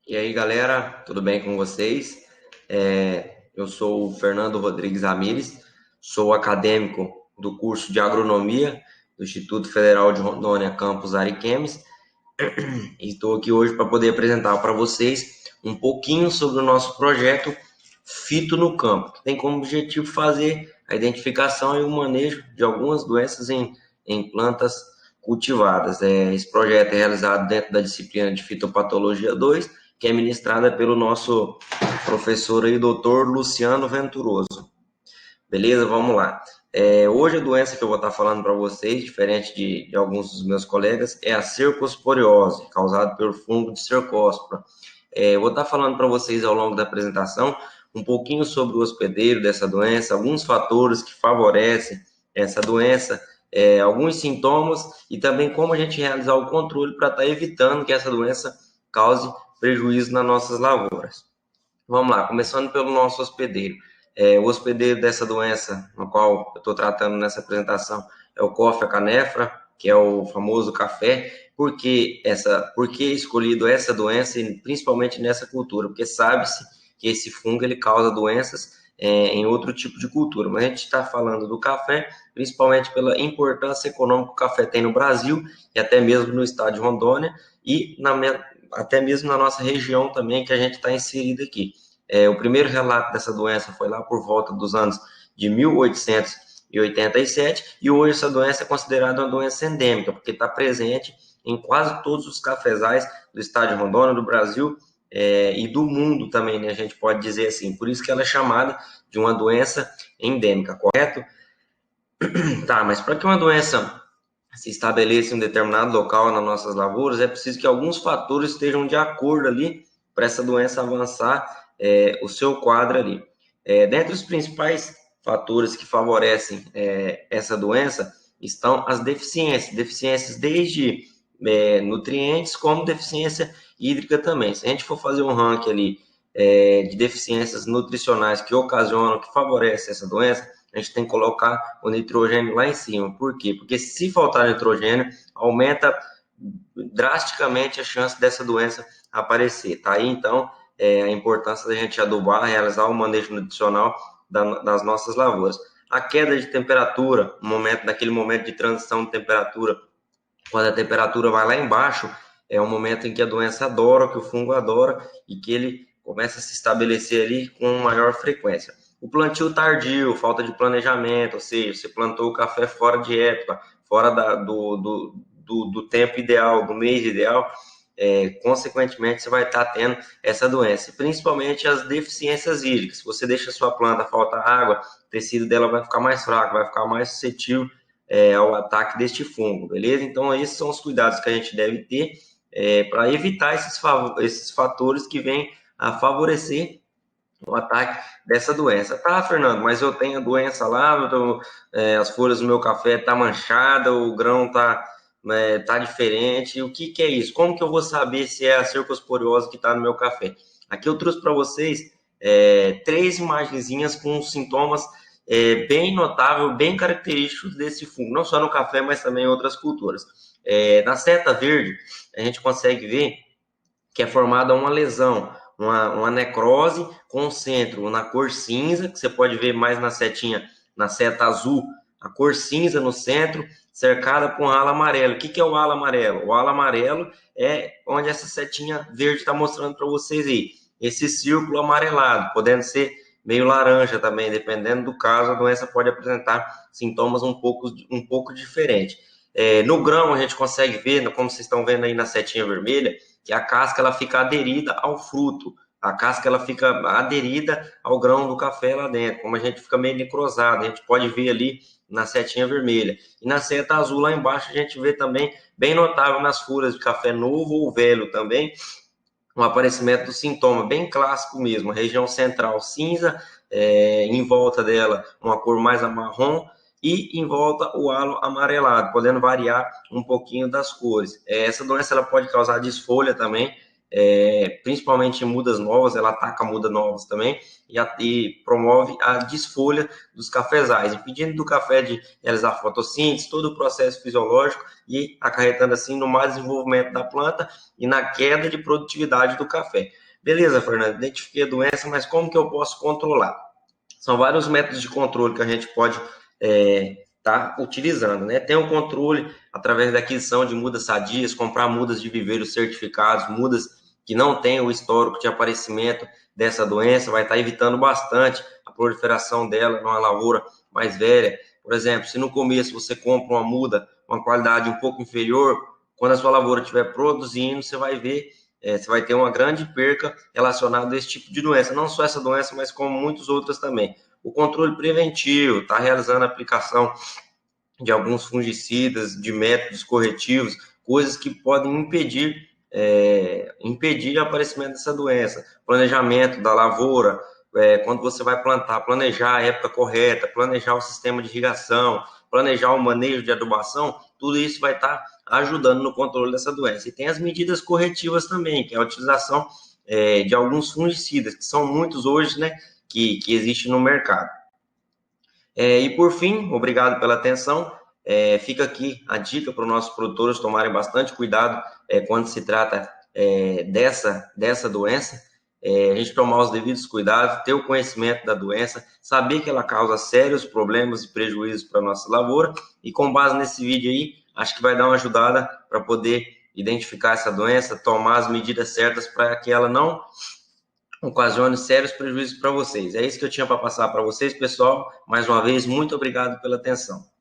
E aí, galera, tudo bem com vocês? Eu sou o Fernando Rodrigues Ramires, sou acadêmico do curso de Agronomia do Instituto Federal de Rondônia, campus Ariquemes, e estou aqui hoje para poder apresentar para vocês um pouquinho sobre o nosso projeto Fito no Campo, que tem como objetivo fazer a identificação e o manejo de algumas doenças em plantas cultivadas. Esse projeto é realizado dentro da disciplina de Fitopatologia 2, que é ministrada pelo nosso professor aí, doutor Luciano Venturoso. Beleza? Vamos lá. Hoje a doença que eu vou estar falando para vocês, diferente de alguns dos meus colegas, é a cercosporiose, causada pelo fungo de cercospora. Eu vou estar falando para vocês ao longo da apresentação um pouquinho sobre o hospedeiro dessa doença, alguns fatores que favorecem essa doença, alguns sintomas e também como a gente realizar o controle para estar evitando que essa doença cause prejuízo nas nossas lavouras. Vamos lá, começando pelo nosso hospedeiro. O hospedeiro dessa doença, no qual eu estou tratando nessa apresentação, é o Coffea canephora, que é o famoso café. Por que escolhido essa doença, e principalmente nessa cultura? Porque sabe-se que esse fungo ele causa doenças em outro tipo de cultura. Mas a gente está falando do café, principalmente pela importância econômica que o café tem no Brasil e até mesmo no estado de Rondônia e até mesmo na nossa região também, que a gente está inserido aqui. O primeiro relato dessa doença foi lá por volta dos anos de 1887 e hoje essa doença é considerada uma doença endêmica, porque está presente em quase todos os cafezais do estado de Rondônia, do Brasil e do mundo também, né? A gente pode dizer assim. Por isso que ela é chamada de uma doença endêmica, correto? Tá, mas para que uma doença se estabeleça em um determinado local nas nossas lavouras, é preciso que alguns fatores estejam de acordo ali para essa doença avançar o seu quadro ali. Dentre os principais fatores que favorecem essa doença estão as deficiências desde nutrientes como deficiência hídrica também. Se a gente for fazer um ranking ali de deficiências nutricionais que ocasionam, que favorecem essa doença, a gente tem que colocar o nitrogênio lá em cima. Por quê? Porque se faltar nitrogênio, aumenta drasticamente a chance dessa doença aparecer. Tá aí, então, a importância da gente adubar, realizar o manejo nutricional das nossas lavouras. A queda de temperatura, naquele momento de transição de temperatura, quando a temperatura vai lá embaixo, é um momento em que a doença adora, que o fungo adora e que ele começa a se estabelecer ali com maior frequência. O plantio tardio, falta de planejamento, ou seja, você plantou o café fora de época, fora do tempo ideal, do mês ideal, consequentemente você vai estar tendo essa doença, principalmente as deficiências hídricas. Se você deixa a sua planta faltar água, o tecido dela vai ficar mais fraco, vai ficar mais suscetível ao ataque deste fungo, beleza? Então, esses são os cuidados que a gente deve ter para evitar esses fatores que vêm a favorecer o ataque dessa doença. Tá, Fernando, mas eu tenho a doença lá, as folhas do meu café tá manchada, o grão tá diferente. O que é isso? Como que eu vou saber se é a cercosporiose que está no meu café? Aqui eu trouxe para vocês três imagenzinhas com sintomas bem notáveis, bem característicos desse fungo, não só no café, mas também em outras culturas. Na seta verde, a gente consegue ver que é formada uma lesão, uma necrose com o centro na cor cinza, que você pode ver mais na setinha, na seta azul, a cor cinza no centro, cercada com halo amarelo. O que é o halo amarelo? O halo amarelo é onde essa setinha verde está mostrando para vocês aí. Esse círculo amarelado, podendo ser meio laranja também, dependendo do caso, a doença pode apresentar sintomas um pouco diferentes. No grão, a gente consegue ver, como vocês estão vendo aí na setinha vermelha, que a casca ela fica aderida ao fruto, a casca ela fica aderida ao grão do café lá dentro, como a gente fica meio necrosado, a gente pode ver ali na setinha vermelha. E na seta azul lá embaixo a gente vê também, bem notável nas folhas de café novo ou velho também, um aparecimento do sintoma, bem clássico mesmo, a região central cinza, em volta dela uma cor mais marrom, e em volta o halo amarelado, podendo variar um pouquinho das cores. Essa doença ela pode causar desfolha também, principalmente em mudas novas, ela ataca mudas novas também e promove a desfolha dos cafezais, impedindo do café de realizar fotossíntese, todo o processo fisiológico e acarretando assim no má desenvolvimento da planta e na queda de produtividade do café. Beleza, Fernando, identifiquei a doença, mas como que eu posso controlar? São vários métodos de controle que a gente pode tá utilizando, né? Tem o controle através da aquisição de mudas sadias, comprar mudas de viveiros certificados, mudas que não têm o histórico de aparecimento dessa doença, vai estar evitando bastante a proliferação dela numa lavoura mais velha. Por exemplo, se no começo você compra uma muda com uma qualidade um pouco inferior, quando a sua lavoura estiver produzindo, você vai ver, você vai ter uma grande perca relacionada a esse tipo de doença. Não só essa doença, mas como muitas outras também. O controle preventivo, está realizando a aplicação de alguns fungicidas, de métodos corretivos, coisas que podem impedir o aparecimento dessa doença. Planejamento da lavoura, quando você vai plantar, planejar a época correta, planejar o sistema de irrigação, planejar o manejo de adubação, tudo isso vai estar ajudando no controle dessa doença. E tem as medidas corretivas também, que é a utilização de alguns fungicidas, que são muitos hoje, né, que existem no mercado. E por fim, obrigado pela atenção. Fica aqui a dica para os nossos produtores tomarem bastante cuidado quando se trata dessa doença. A gente tomar os devidos cuidados, ter o conhecimento da doença, saber que ela causa sérios problemas e prejuízos para a nossa lavoura. E com base nesse vídeo aí, acho que vai dar uma ajudada para poder identificar essa doença, tomar as medidas certas para que ela não ocasione sérios prejuízos para vocês. É isso que eu tinha para passar para vocês, pessoal. Mais uma vez, muito obrigado pela atenção.